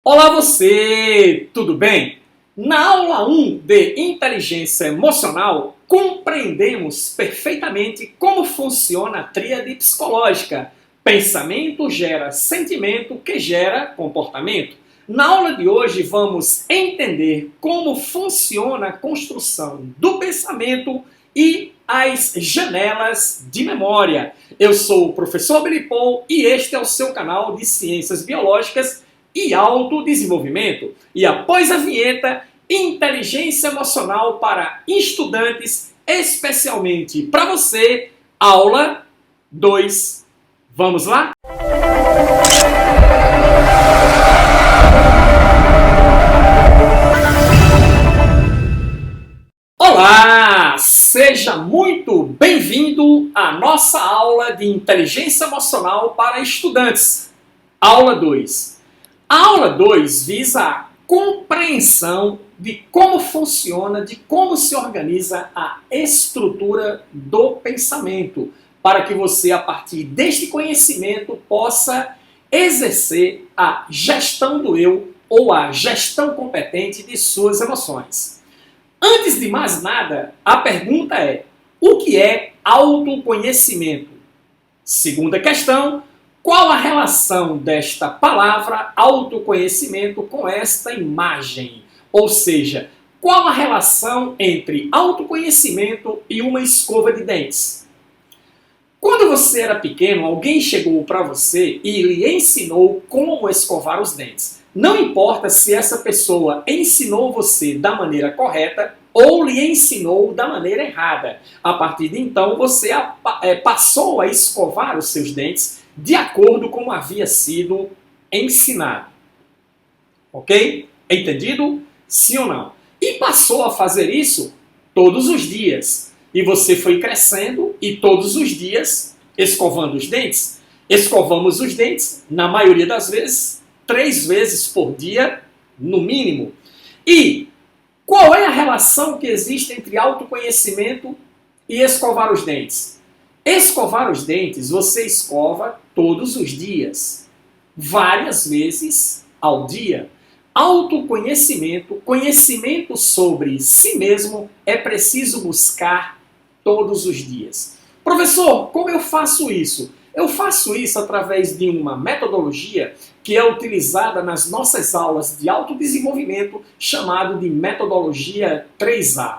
Olá você, tudo bem? Na aula 1 de Inteligência Emocional, compreendemos perfeitamente como funciona a tríade psicológica. Pensamento gera sentimento, que gera comportamento. Na aula de hoje vamos entender como funciona a construção do pensamento e as janelas de memória. Eu sou o professor Billy Paul e este é o seu canal de Ciências Biológicas e autodesenvolvimento. E após a vinheta, inteligência emocional para estudantes, especialmente para você, aula 2. Vamos lá? Olá! Seja muito bem-vindo à nossa aula de inteligência emocional para estudantes. Aula 2. A aula 2 visa a compreensão de como funciona, de como se organiza a estrutura do pensamento, para que você, a partir deste conhecimento, possa exercer a gestão do eu ou a gestão competente de suas emoções. Antes de mais nada, a pergunta é: o que é autoconhecimento? Segunda questão: qual a relação desta palavra autoconhecimento com esta imagem? Ou seja, qual a relação entre autoconhecimento e uma escova de dentes? Quando você era pequeno, alguém chegou para você e lhe ensinou como escovar os dentes. Não importa se essa pessoa ensinou você da maneira correta ou lhe ensinou da maneira errada. A partir de então, você passou a escovar os seus dentes de acordo com como havia sido ensinado. Ok? Entendido? Sim ou não? E passou a fazer isso todos os dias. E você foi crescendo e todos os dias escovando os dentes. Escovamos os dentes, na maioria das vezes, 3 vezes por dia, no mínimo. E qual é a relação que existe entre autoconhecimento e escovar os dentes? Escovar os dentes, você escova todos os dias, várias vezes ao dia. Autoconhecimento, conhecimento sobre si mesmo, é preciso buscar todos os dias. Professor, como eu faço isso? Eu faço isso através de uma metodologia que é utilizada nas nossas aulas de autodesenvolvimento, chamado de metodologia 3A.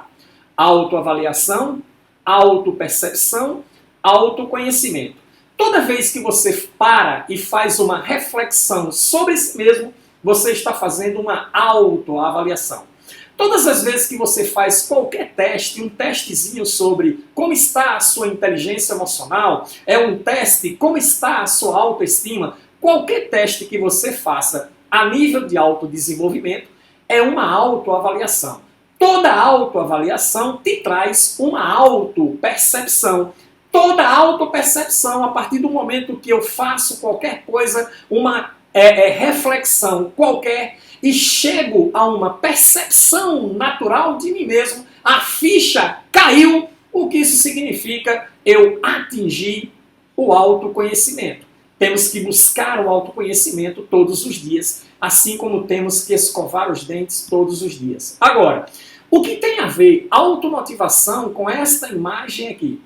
Autoavaliação, autopercepção, autoconhecimento. Toda vez que você para e faz uma reflexão sobre si mesmo, você está fazendo uma autoavaliação. Todas as vezes que você faz qualquer teste, um testezinho sobre como está a sua inteligência emocional, é um teste como está a sua autoestima, qualquer teste que você faça a nível de autodesenvolvimento é uma autoavaliação. Toda autoavaliação te traz uma autopercepção. Toda autopercepção, a partir do momento que eu faço qualquer coisa, uma reflexão qualquer, e chego a uma percepção natural de mim mesmo, a ficha caiu, o que isso significa? Eu atingi o autoconhecimento. Temos que buscar o autoconhecimento todos os dias, assim como temos que escovar os dentes todos os dias. Agora, o que tem a ver automotivação com esta imagem aqui?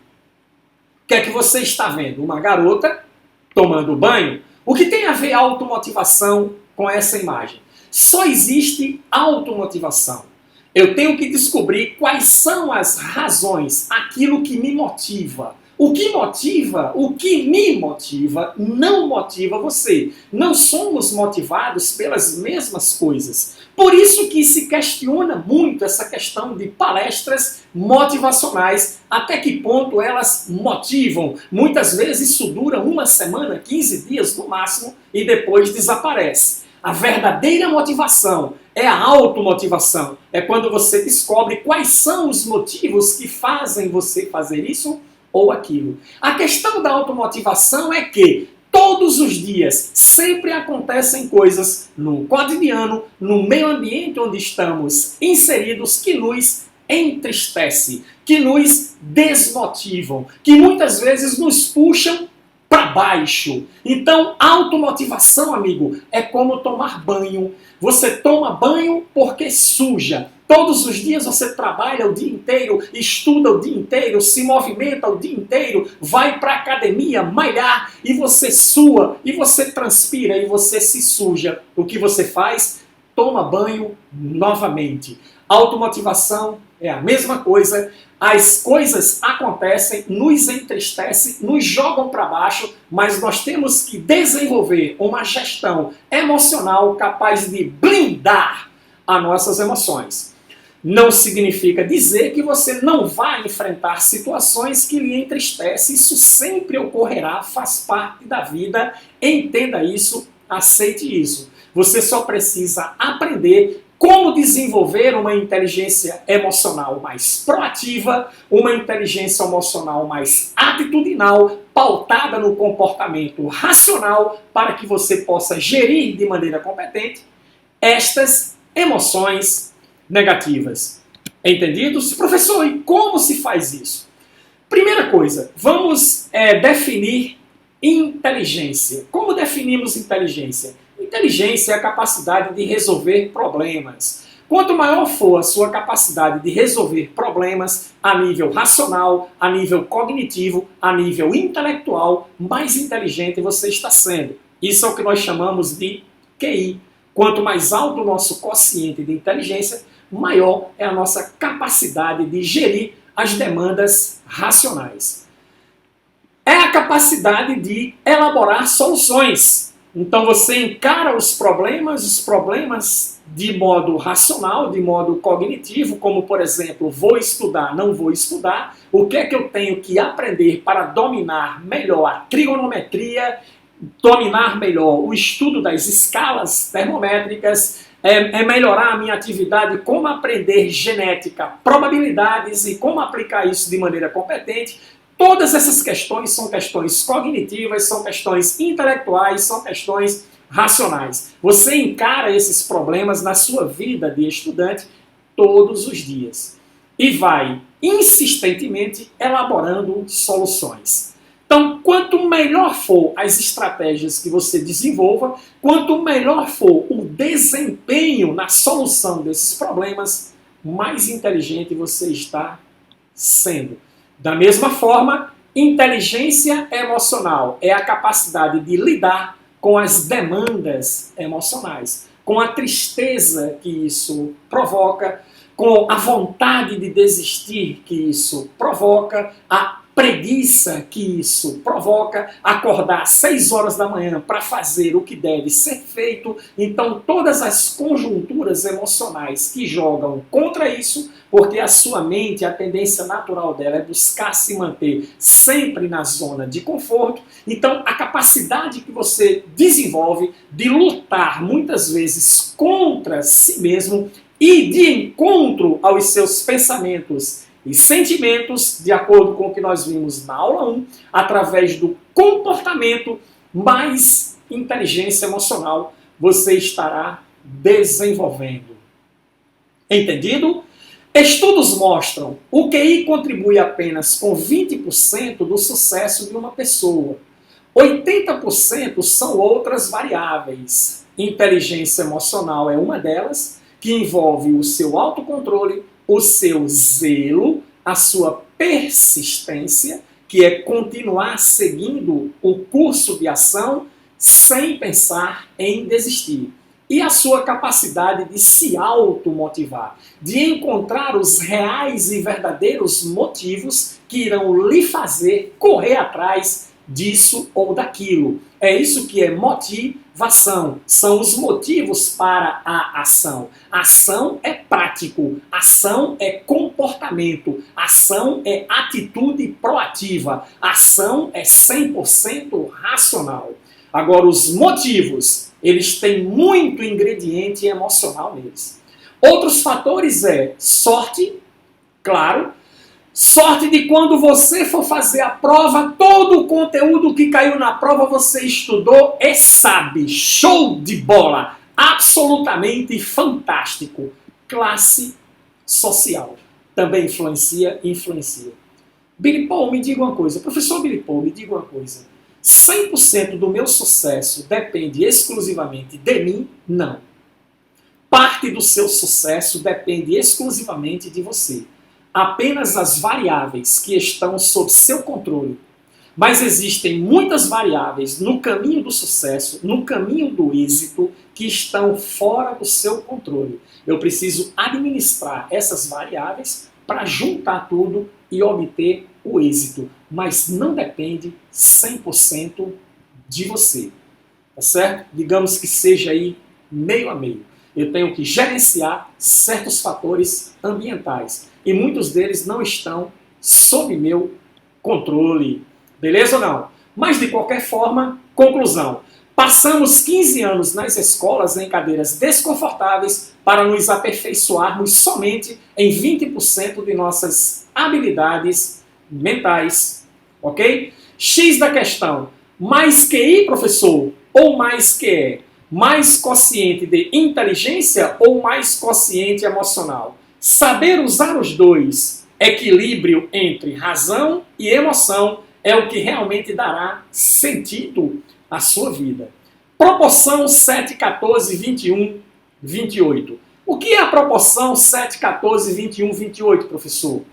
O que é que você está vendo? Uma garota tomando banho? O que tem a ver automotivação com essa imagem? Só existe automotivação. Eu tenho que descobrir quais são as razões, aquilo que me motiva. O que me motiva, não motiva você. Não somos motivados pelas mesmas coisas. Por isso que se questiona muito essa questão de palestras motivacionais. Até que ponto elas motivam? Muitas vezes isso dura 1 semana, 15 dias no máximo, e depois desaparece. A verdadeira motivação é a automotivação. É quando você descobre quais são os motivos que fazem você fazer isso ou aquilo. A questão da automotivação é que todos os dias sempre acontecem coisas no cotidiano, no meio ambiente onde estamos inseridos, que nos entristece, que nos desmotivam, que muitas vezes nos puxam para baixo. Então, automotivação, amigo, é como tomar banho. Você toma banho porque suja. Todos os dias você trabalha o dia inteiro, estuda o dia inteiro, se movimenta o dia inteiro, vai para a academia malhar e você sua, e você transpira, e você se suja. O que você faz? Toma banho novamente. Automotivação é a mesma coisa. As coisas acontecem, nos entristecem, nos jogam para baixo, mas nós temos que desenvolver uma gestão emocional capaz de blindar as nossas emoções. Não significa dizer que você não vai enfrentar situações que lhe entristecem. Isso sempre ocorrerá, faz parte da vida. Entenda isso, aceite isso. Você só precisa aprender como desenvolver uma inteligência emocional mais proativa, uma inteligência emocional mais atitudinal, pautada no comportamento racional, para que você possa gerir de maneira competente estas emoções negativas. Entendidos? Professor, e como se faz isso? Primeira coisa, vamos definir inteligência. Como definimos inteligência? Inteligência é a capacidade de resolver problemas. Quanto maior for a sua capacidade de resolver problemas a nível racional, a nível cognitivo, a nível intelectual, mais inteligente você está sendo. Isso é o que nós chamamos de QI. Quanto mais alto o nosso quociente de inteligência, maior é a nossa capacidade de gerir as demandas racionais. É a capacidade de elaborar soluções. Então você encara os problemas de modo racional, de modo cognitivo, como por exemplo, vou estudar, não vou estudar, o que é que eu tenho que aprender para dominar melhor a trigonometria, dominar melhor o estudo das escalas termométricas, melhorar a minha atividade, como aprender genética, probabilidades e como aplicar isso de maneira competente. Todas essas questões são questões cognitivas, são questões intelectuais, são questões racionais. Você encara esses problemas na sua vida de estudante todos os dias e vai insistentemente elaborando soluções. Então, quanto melhor for as estratégias que você desenvolva, quanto melhor for o desempenho na solução desses problemas, mais inteligente você está sendo. Da mesma forma, inteligência emocional é a capacidade de lidar com as demandas emocionais, com a tristeza que isso provoca, com a vontade de desistir que isso provoca, a preguiça que isso provoca, acordar às 6 horas da manhã para fazer o que deve ser feito. Então, todas as conjunturas emocionais que jogam contra isso, porque a sua mente, a tendência natural dela é buscar se manter sempre na zona de conforto. Então, a capacidade que você desenvolve de lutar muitas vezes contra si mesmo e de encontro aos seus pensamentos e sentimentos, de acordo com o que nós vimos na aula 1, através do comportamento, mais inteligência emocional você estará desenvolvendo. Entendido? Estudos mostram que o QI contribui apenas com 20% do sucesso de uma pessoa. 80% são outras variáveis. Inteligência emocional é uma delas, que envolve o seu autocontrole, o seu zelo, a sua persistência, que é continuar seguindo o curso de ação sem pensar em desistir. E a sua capacidade de se automotivar, de encontrar os reais e verdadeiros motivos que irão lhe fazer correr atrás disso ou daquilo. É isso que é motivação. São os motivos para a ação. Ação é prático. Ação é comportamento. Ação é atitude proativa. Ação é 100% racional. Agora, os motivos, eles têm muito ingrediente emocional neles. Outros fatores sorte, claro. Sorte de quando você for fazer a prova, todo o conteúdo que caiu na prova você estudou e sabe. Show de bola! Absolutamente fantástico. Classe social. Também influencia. Billy Paul, me diga uma coisa. Professor Billy Paul, me diga uma coisa. 100% do meu sucesso depende exclusivamente de mim? Não. Parte do seu sucesso depende exclusivamente de você. Apenas as variáveis que estão sob seu controle. Mas existem muitas variáveis no caminho do sucesso, no caminho do êxito, que estão fora do seu controle. Eu preciso administrar essas variáveis para juntar tudo e obter o êxito. Mas não depende 100% de você. Tá certo? Digamos que seja aí meio a meio. Eu tenho que gerenciar certos fatores ambientais. E muitos deles não estão sob meu controle. Beleza ou não? Mas de qualquer forma, conclusão. Passamos 15 anos nas escolas em cadeiras desconfortáveis para nos aperfeiçoarmos somente em 20% de nossas habilidades mentais. Ok? X da questão. Mais QI, professor? Ou mais QE? Mais quociente de inteligência ou mais quociente emocional? Saber usar os dois, equilíbrio entre razão e emoção, é o que realmente dará sentido à sua vida. Proporção 7, 14, 21, 28. O que é a proporção 7, 14, 21, 28, professor?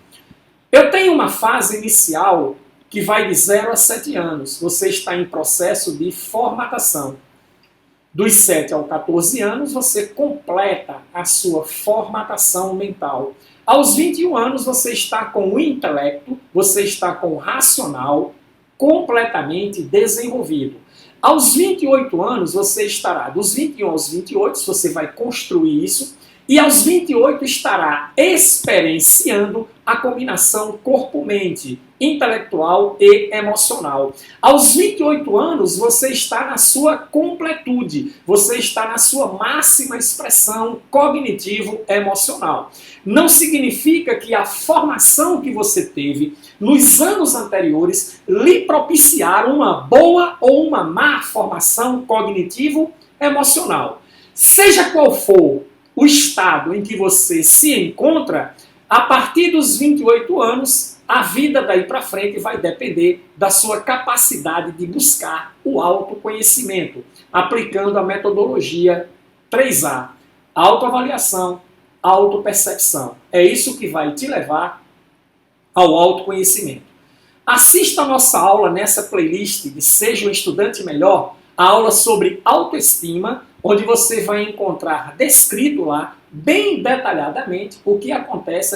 Eu tenho uma fase inicial que vai de 0 a 7 anos. Você está em processo de formatação. Dos 7 aos 14 anos, você completa a sua formatação mental. Aos 21 anos, você está com o intelecto, você está com o racional completamente desenvolvido. Aos 28 anos, você estará, dos 21 aos 28, você vai construir isso, e aos 28 estará experienciando a combinação corpo-mente, intelectual e emocional. Aos 28 anos, você está na sua completude, você está na sua máxima expressão cognitivo-emocional. Não significa que a formação que você teve nos anos anteriores lhe propiciaram uma boa ou uma má formação cognitivo-emocional. Seja qual for o estado em que você se encontra, a partir dos 28 anos, a vida daí para frente vai depender da sua capacidade de buscar o autoconhecimento, aplicando a metodologia 3A, autoavaliação, autopercepção. É isso que vai te levar ao autoconhecimento. Assista a nossa aula nessa playlist de Seja um Estudante Melhor, a aula sobre autoestima, onde você vai encontrar descrito lá, bem detalhadamente, o que acontece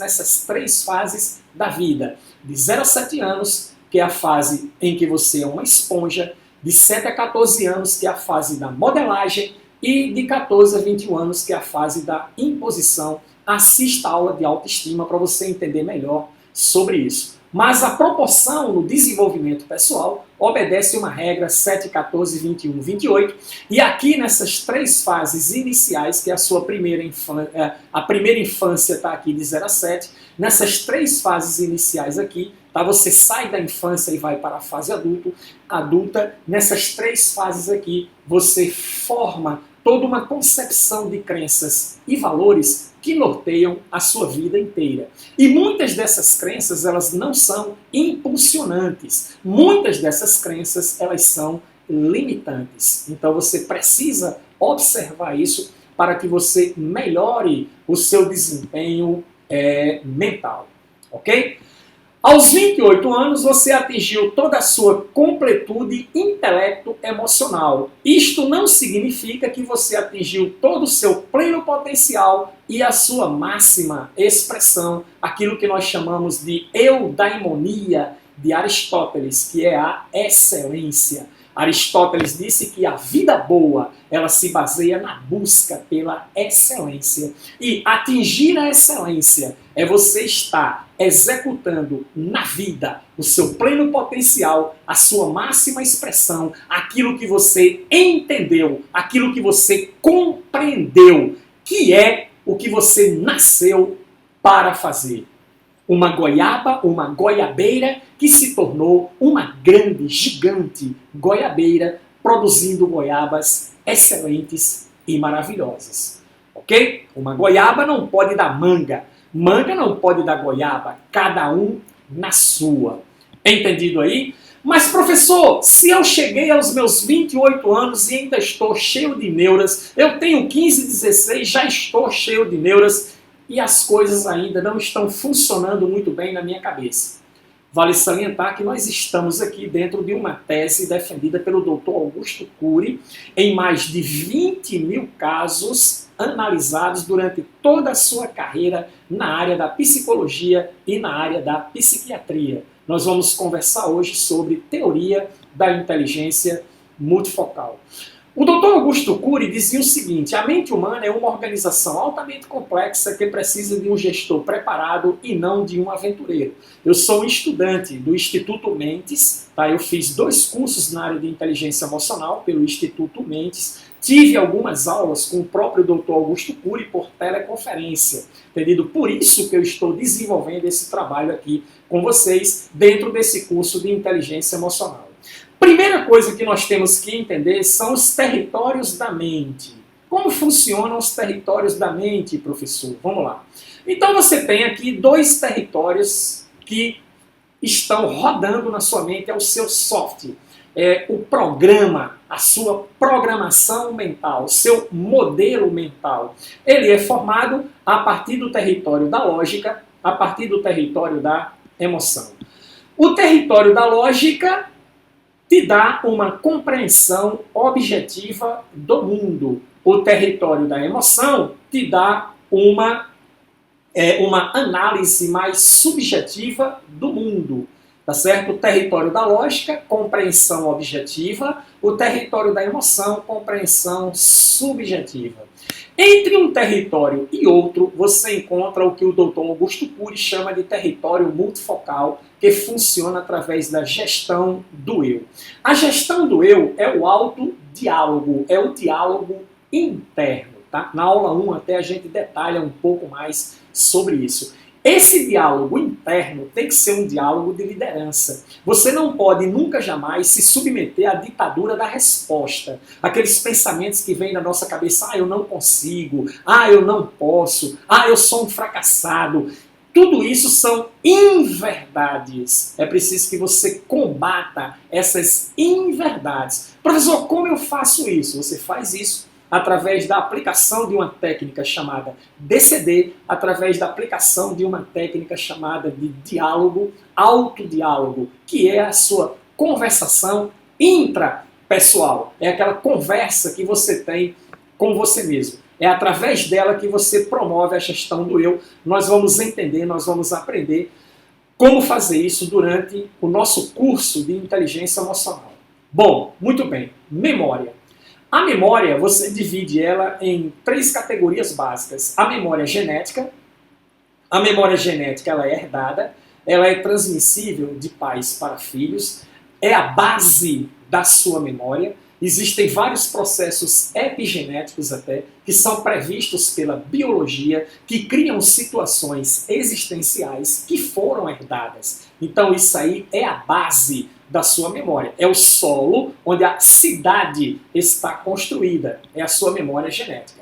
nessas 3 fases da vida. De 0 a 7 anos, que é a fase em que você é uma esponja, de 7 a 14 anos, que é a fase da modelagem, e de 14 a 21 anos, que é a fase da imposição. Assista a aula de autoestima para você entender melhor sobre isso. Mas a proporção no desenvolvimento pessoal obedece uma regra 7, 14, 21, 28. E aqui nessas 3 fases iniciais, que é a sua primeira infância, a primeira infância está aqui de 0 a 7, nessas 3 fases iniciais aqui, tá, você sai da infância e vai para a fase adulta. Nessas 3 fases aqui, você forma toda uma concepção de crenças e valores que norteiam a sua vida inteira. E muitas dessas crenças, elas não são impulsionantes. Muitas dessas crenças, elas são limitantes. Então você precisa observar isso para que você melhore o seu desempenho mental. Ok? Aos 28 anos, você atingiu toda a sua completude intelecto-emocional. Isto não significa que você atingiu todo o seu pleno potencial e a sua máxima expressão, aquilo que nós chamamos de eudaimonia de Aristóteles, que é a excelência. Aristóteles disse que a vida boa, ela se baseia na busca pela excelência. E atingir a excelência é você estar executando na vida o seu pleno potencial, a sua máxima expressão, aquilo que você entendeu, aquilo que você compreendeu, que é o que você nasceu para fazer. Uma goiaba, uma goiabeira que se tornou uma grande, gigante goiabeira, produzindo goiabas excelentes e maravilhosas. Ok? Uma goiaba não pode dar manga, manga não pode dar goiaba, cada um na sua. Entendido aí? Mas, professor, se eu cheguei aos meus 28 anos e ainda estou cheio de neuras, eu tenho 15, 16, já estou cheio de neuras e as coisas ainda não estão funcionando muito bem na minha cabeça. Vale salientar que nós estamos aqui dentro de uma tese defendida pelo Dr. Augusto Cury em mais de 20 mil casos analisados durante toda a sua carreira na área da psicologia e na área da psiquiatria. Nós vamos conversar hoje sobre teoria da inteligência multifocal. O Dr. Augusto Cury dizia o seguinte: a mente humana é uma organização altamente complexa que precisa de um gestor preparado e não de um aventureiro. Eu sou um estudante do Instituto Mentes, tá? Eu fiz 2 cursos na área de inteligência emocional pelo Instituto Mentes, tive algumas aulas com o próprio Dr. Augusto Cury por teleconferência, entendido? Por isso que eu estou desenvolvendo esse trabalho aqui com vocês dentro desse curso de inteligência emocional. Primeira coisa que nós temos que entender são os territórios da mente. Como funcionam os territórios da mente, professor? Vamos lá. Então você tem aqui 2 territórios que estão rodando na sua mente, é o seu software, é o programa, a sua programação mental, o seu modelo mental. Ele é formado a partir do território da lógica, a partir do território da emoção. O território da lógica te dá uma compreensão objetiva do mundo. O território da emoção te dá uma análise mais subjetiva do mundo. Tá certo? O território da lógica, compreensão objetiva. O território da emoção, compreensão subjetiva. Entre um território e outro, você encontra o que o Dr. Augusto Cury chama de território multifocal, que funciona através da gestão do eu. A gestão do eu é o autodiálogo, é o diálogo interno. Tá? Na aula 1 até a gente detalha um pouco mais sobre isso. Esse diálogo interno tem que ser um diálogo de liderança. Você não pode nunca jamais se submeter à ditadura da resposta. Aqueles pensamentos que vêm na nossa cabeça: eu não consigo, eu não posso, eu sou um fracassado. Tudo isso são inverdades. É preciso que você combata essas inverdades. Professor, como eu faço isso? Você faz isso através da aplicação de uma técnica chamada DCD, através da aplicação de uma técnica chamada de diálogo, autodiálogo, que é a sua conversação intrapessoal. É aquela conversa que você tem com você mesmo. É através dela que você promove a gestão do eu. Nós vamos entender, nós vamos aprender como fazer isso durante o nosso curso de inteligência emocional. Bom, muito bem. Memória. A memória, você divide ela em 3 categorias básicas. A memória genética. A memória genética ela é herdada, ela é transmissível de pais para filhos, é a base da sua memória. Existem vários processos epigenéticos até, que são previstos pela biologia, que criam situações existenciais que foram herdadas. Então isso aí é a base da sua memória. É o solo onde a cidade está construída. É a sua memória genética.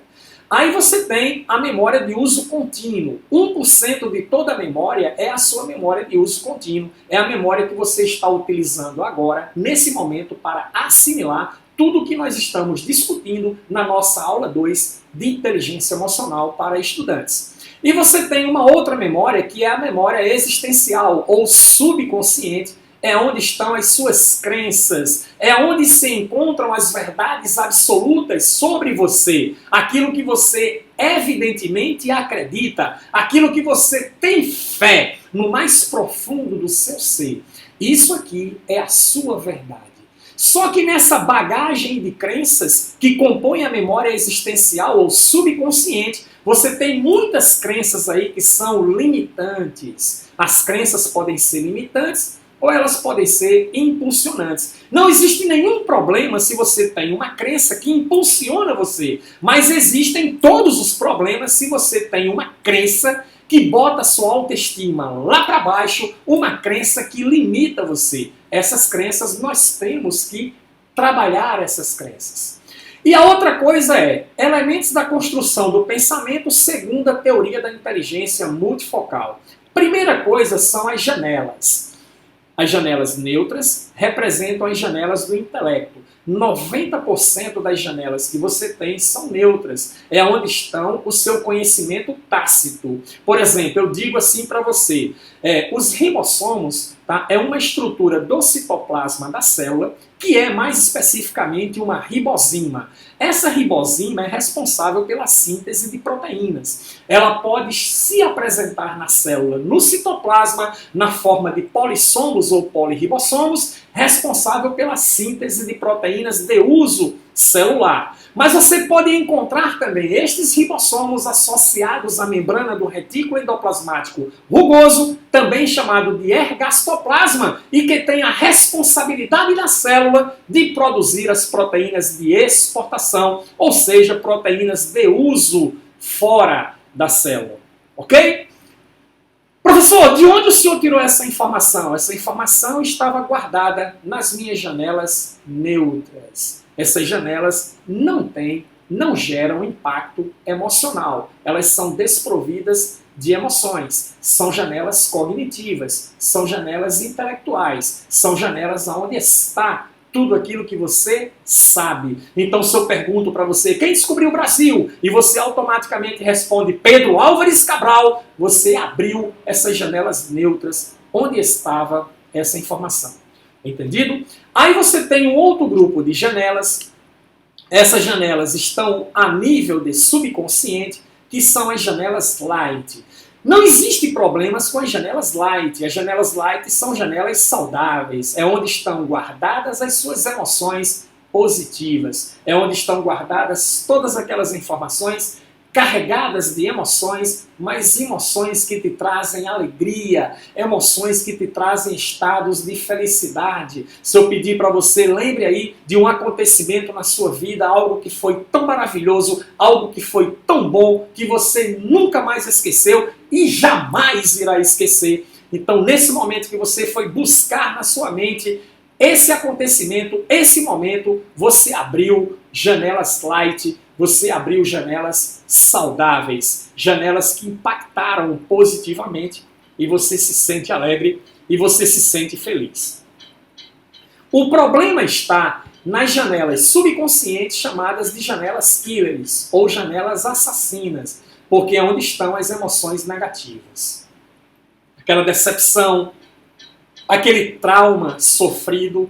Aí você tem a memória de uso contínuo. 1% de toda a memória é a sua memória de uso contínuo. É a memória que você está utilizando agora, nesse momento, para assimilar tudo o que nós estamos discutindo na nossa aula 2 de inteligência emocional para estudantes. E você tem uma outra memória, que é a memória existencial ou subconsciente, é onde estão as suas crenças, é onde se encontram as verdades absolutas sobre você, aquilo que você evidentemente acredita, aquilo que você tem fé no mais profundo do seu ser. Isso aqui é a sua verdade. Só que nessa bagagem de crenças que compõe a memória existencial ou subconsciente, você tem muitas crenças aí que são limitantes. As crenças podem ser limitantes ou elas podem ser impulsionantes. Não existe nenhum problema se você tem uma crença que impulsiona você, mas existem todos os problemas se você tem uma crença que bota sua autoestima lá para baixo, uma crença que limita você. Essas crenças, nós temos que trabalhar essas crenças. E a outra coisa é elementos da construção do pensamento segundo a teoria da inteligência multifocal. Primeira coisa são as janelas. As janelas neutras representam as janelas do intelecto. 90% das janelas que você tem são neutras. É onde estão o seu conhecimento tácito. Por exemplo, eu digo assim para você, os ribossomos, tá, é uma estrutura do citoplasma da célula que é mais especificamente uma ribosima. Essa ribosima é responsável pela síntese de proteínas. Ela pode se apresentar na célula, no citoplasma, na forma de polissomos ou polirribossomos, responsável pela síntese de proteínas de uso celular. Mas você pode encontrar também estes ribossomos associados à membrana do retículo endoplasmático rugoso, também chamado de ergastoplasma, e que tem a responsabilidade da célula de produzir as proteínas de exportação, ou seja, proteínas de uso fora da célula. Ok? Professor, de onde o senhor tirou essa informação? Essa informação estava guardada nas minhas janelas neutras. Essas janelas não geram impacto emocional. Elas são desprovidas de emoções. São janelas cognitivas, são janelas intelectuais, são janelas onde está tudo aquilo que você sabe. Então, se eu pergunto para você, quem descobriu o Brasil? E você automaticamente responde, Pedro Álvares Cabral, você abriu essas janelas neutras onde estava essa informação. Entendido? Aí você tem um outro grupo de janelas. Essas janelas estão a nível de subconsciente, que são as janelas light. Não existe problemas com as janelas light. As janelas light são janelas saudáveis. É onde estão guardadas as suas emoções positivas. É onde estão guardadas todas aquelas informações carregadas de emoções, mas emoções que te trazem alegria, emoções que te trazem estados de felicidade. Se eu pedir para você, lembre aí de um acontecimento na sua vida, algo que foi tão maravilhoso, algo que foi tão bom, que você nunca mais esqueceu e jamais irá esquecer. Então, nesse momento que você foi buscar na sua mente esse acontecimento, esse momento, você abriu janelas light, você abriu janelas saudáveis, janelas que impactaram positivamente e você se sente alegre e você se sente feliz. O problema está nas janelas subconscientes chamadas de janelas killers ou janelas assassinas, porque é onde estão as emoções negativas. Aquela decepção, aquele trauma sofrido,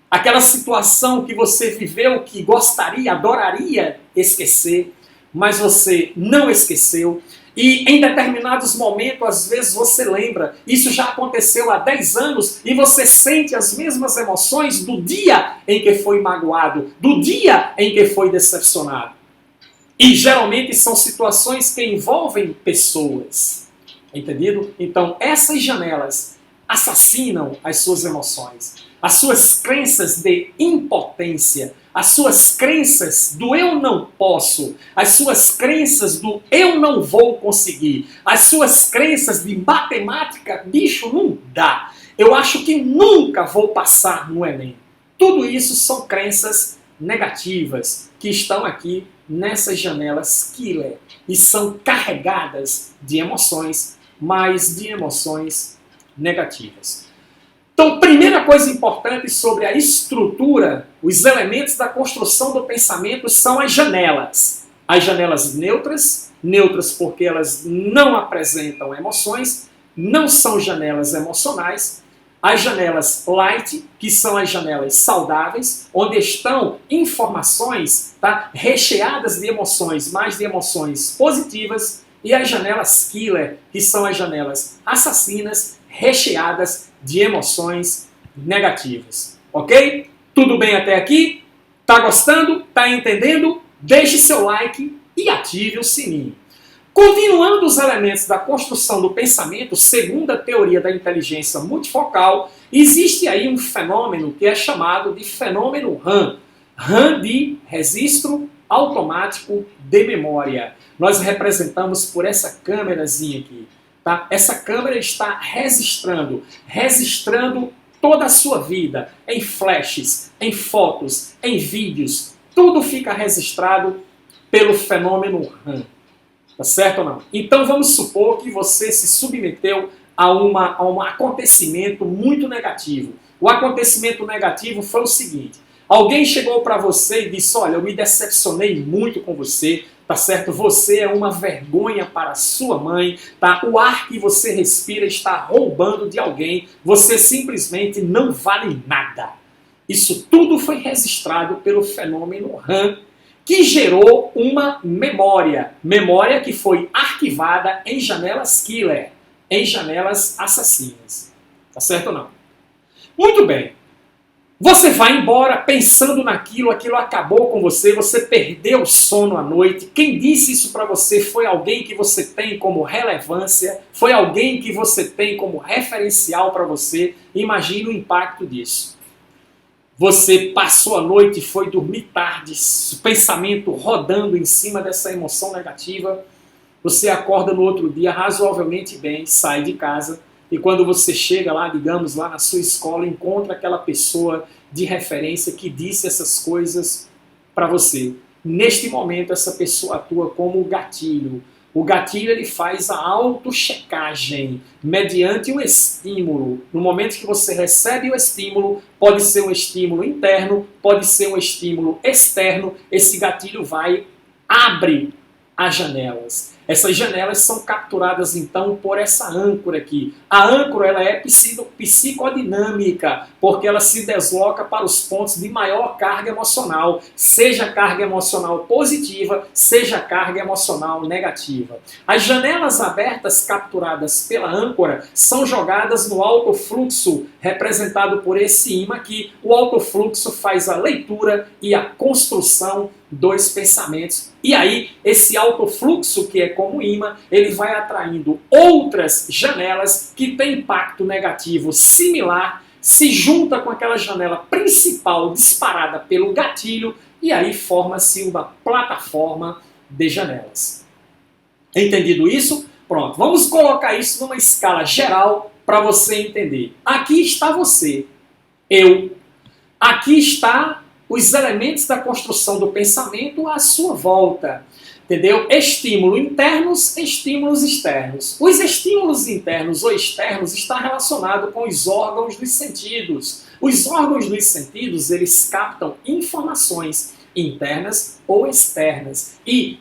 aquela situação que você viveu que gostaria, adoraria esquecer, mas você não esqueceu. E em determinados momentos, às vezes você lembra, isso já aconteceu há 10 anos, e você sente as mesmas emoções do dia em que foi magoado, do dia em que foi decepcionado. E geralmente são situações que envolvem pessoas. Entendido? Então, essas janelas assassinam as suas emoções. As suas crenças de impotência, as suas crenças do eu não posso, as suas crenças do eu não vou conseguir, as suas crenças de matemática, bicho, não dá. Eu acho que nunca vou passar no Enem. Tudo isso são crenças negativas que estão aqui nessas janelas killer e são carregadas de emoções, mas de emoções negativas. Então, primeira coisa importante sobre a estrutura, os elementos da construção do pensamento são as janelas. As janelas neutras, neutras porque elas não apresentam emoções, não são janelas emocionais. As janelas light, que são as janelas saudáveis, onde estão informações, tá, recheadas de emoções, mas de emoções positivas. E as janelas killer, que são as janelas assassinas, recheadas de emoções negativas. Ok? Tudo bem até aqui? Tá gostando? Tá entendendo? Deixe seu like e ative o sininho. Continuando os elementos da construção do pensamento, segundo a teoria da inteligência multifocal, existe aí um fenômeno que é chamado de fenômeno RAM. RAM de registro automático de memória. Nós representamos por essa câmerazinha aqui. Tá? Essa câmera está registrando toda a sua vida, em flashes, em fotos, em vídeos. Tudo fica registrado pelo fenômeno RAM. Tá certo ou não? Então vamos supor que você se submeteu a um acontecimento muito negativo. O acontecimento negativo foi o seguinte: alguém chegou para você e disse, olha, eu me decepcionei muito com você, tá certo? Você é uma vergonha para sua mãe, tá? O ar que você respira está roubando de alguém, você simplesmente não vale nada. Isso tudo foi registrado pelo fenômeno RAM, que gerou uma memória que foi arquivada em janelas killer, em janelas assassinas. Tá certo ou não? Muito bem. Você vai embora pensando naquilo, aquilo acabou com você, você perdeu o sono à noite. Quem disse isso para você foi alguém que você tem como relevância, foi alguém que você tem como referencial para você. Imagine o impacto disso. Você passou a noite, foi dormir tarde, pensamento rodando em cima dessa emoção negativa. Você acorda no outro dia razoavelmente bem, sai de casa e quando você chega lá, digamos, lá na sua escola, encontra aquela pessoa de referência que disse essas coisas para você. Neste momento, essa pessoa atua como gatilho. O gatilho ele faz a autochecagem mediante um estímulo. No momento que você recebe o estímulo, pode ser um estímulo interno, pode ser um estímulo externo, esse gatilho abre as janelas. Essas janelas são capturadas então por essa âncora aqui. A âncora ela é psicodinâmica, porque ela se desloca para os pontos de maior carga emocional, seja carga emocional positiva, seja carga emocional negativa. As janelas abertas capturadas pela âncora são jogadas no alto fluxo, representado por esse ímã aqui. O alto fluxo faz a leitura e a construção dos pensamentos. E aí, esse alto fluxo, que é como ímã, ele vai atraindo outras janelas que têm impacto negativo similar, se junta com aquela janela principal disparada pelo gatilho, e aí forma-se uma plataforma de janelas. Entendido isso? Pronto, vamos colocar isso numa escala geral para você entender. Aqui está você, eu. Aqui está os elementos da construção do pensamento à sua volta. Entendeu? Estímulos internos, estímulos externos. Os estímulos internos ou externos estão relacionados com os órgãos dos sentidos. Os órgãos dos sentidos, eles captam informações internas ou externas. E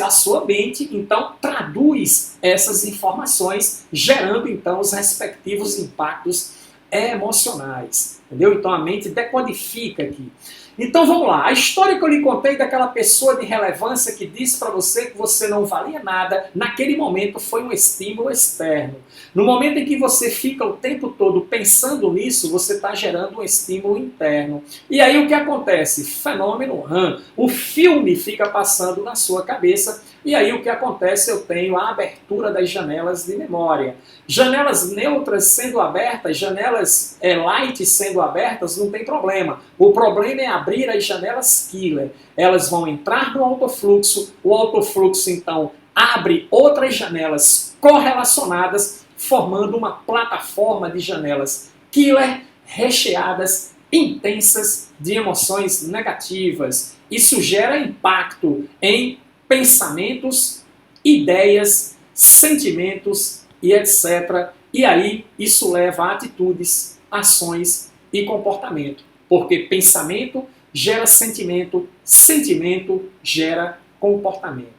a sua mente, então, traduz essas informações, gerando, então, os respectivos impactos emocionais. Entendeu? Então a mente decodifica aqui. Então vamos lá, a história que eu lhe contei daquela pessoa de relevância que disse para você que você não valia nada, naquele momento foi um estímulo externo. No momento em que você fica o tempo todo pensando nisso, você está gerando um estímulo interno. E aí o que acontece? Fenômeno RAM. O filme fica passando na sua cabeça e aí o que acontece? Eu tenho a abertura das janelas de memória. Janelas neutras sendo abertas, janelas light sendo abertas, não tem problema. O problema é abrir as janelas killer. Elas vão entrar no autofluxo, o autofluxo então abre outras janelas correlacionadas, formando uma plataforma de janelas killer recheadas, intensas de emoções negativas. Isso gera impacto em pensamentos, ideias, sentimentos e etc. E aí isso leva a atitudes, ações e comportamento. Porque pensamento gera sentimento, sentimento gera comportamento.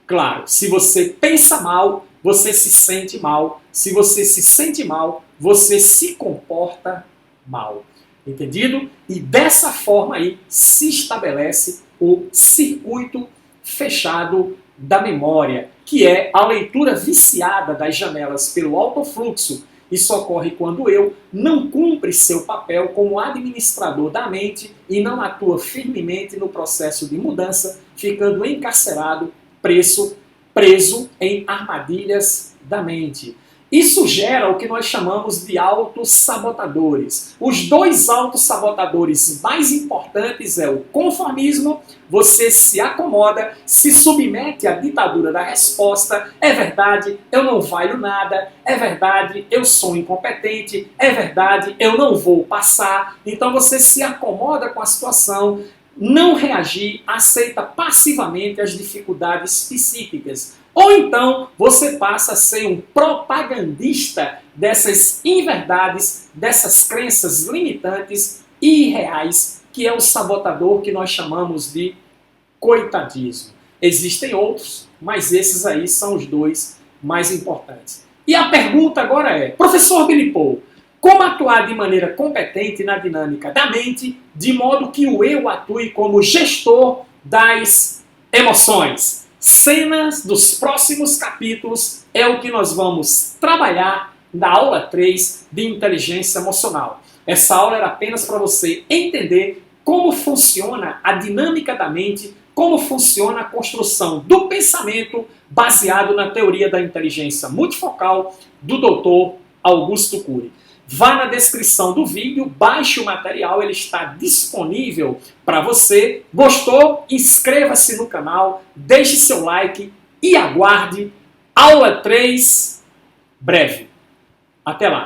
Claro, se você pensa mal, você se sente mal. Se você se sente mal, você se comporta mal. Entendido? E dessa forma aí se estabelece o circuito fechado da memória, que é a leitura viciada das janelas pelo autofluxo. Isso ocorre quando eu não cumpre seu papel como administrador da mente e não atua firmemente no processo de mudança, ficando encarcerado, preso em armadilhas da mente. Isso gera o que nós chamamos de autossabotadores. Os dois autossabotadores mais importantes é o conformismo, você se acomoda, se submete à ditadura da resposta, é verdade, eu não valho nada, é verdade, eu sou incompetente, é verdade, eu não vou passar. Então você se acomoda com a situação, não reagir, aceita passivamente as dificuldades psíquicas. Ou então você passa a ser um propagandista dessas inverdades, dessas crenças limitantes e irreais, que é o sabotador que nós chamamos de coitadismo. Existem outros, mas esses aí são os dois mais importantes. E a pergunta agora é, professor Billy Paul, como atuar de maneira competente na dinâmica da mente, de modo que o eu atue como gestor das emoções? Cenas dos próximos capítulos é o que nós vamos trabalhar na aula 3 de inteligência emocional. Essa aula era apenas para você entender como funciona a dinâmica da mente, como funciona a construção do pensamento baseado na teoria da inteligência multifocal do Dr. Augusto Cury. Vá na descrição do vídeo, baixe o material, ele está disponível para você. Gostou? Inscreva-se no canal, deixe seu like e aguarde aula 3 breve. Até lá!